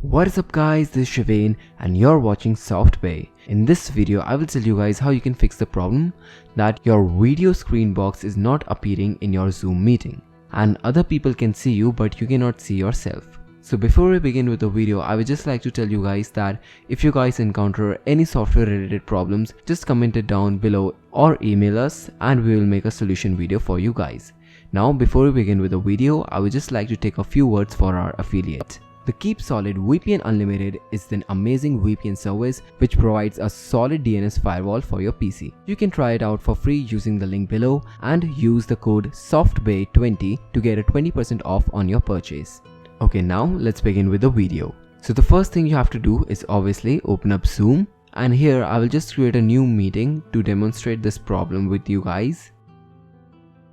What is up guys, this is Shivane and you're watching Softway. In this video, I will tell you guys how you can fix the problem that your video screen box is not appearing in your Zoom meeting and other people can see you but you cannot see yourself. So before we begin with the video, I would just like to tell you guys that if you guys encounter any software related problems, just comment it down below or email us and we will make a solution video for you guys. Now before we begin with the video, I would just like to take a few words for our affiliate. The KeepSolid VPN Unlimited is an amazing VPN service which provides a solid DNS firewall for your PC. You can try it out for free using the link below and use the code SOFTBAY20 to get a 20% off on your purchase. Okay, now let's begin with the video. So the first thing you have to do is obviously open up Zoom, and here I will just create a new meeting to demonstrate this problem with you guys.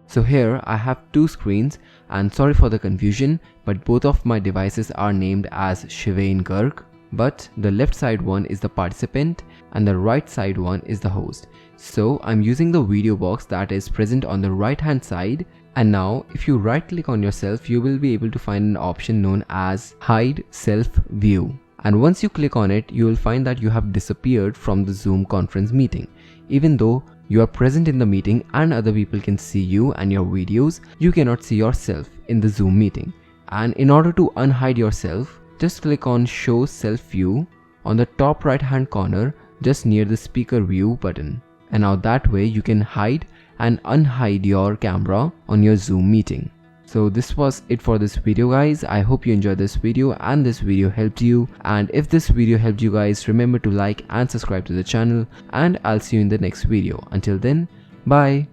So here I have two screens, and sorry for the confusion, but both of my devices are named as Shivane Garg, but the left side one is the participant and the right side one is the host. So I'm using the video box that is present on the right hand side, and now if you right click on yourself, you will be able to find an option known as Hide Self View. And once you click on it, you will find that you have disappeared from the Zoom conference meeting. Even though you are present in the meeting and other people can see you and your videos, you cannot see yourself in the Zoom meeting. And in order to unhide yourself, just click on Show Self View on the top right hand corner just near the speaker view button. And now that way you can hide and unhide your camera on your Zoom meeting. So this was it for this video guys. I hope you enjoyed this video and this video helped you, and if this video helped you guys, remember to like and subscribe to the channel, and I'll see you in the next video. Until then, bye.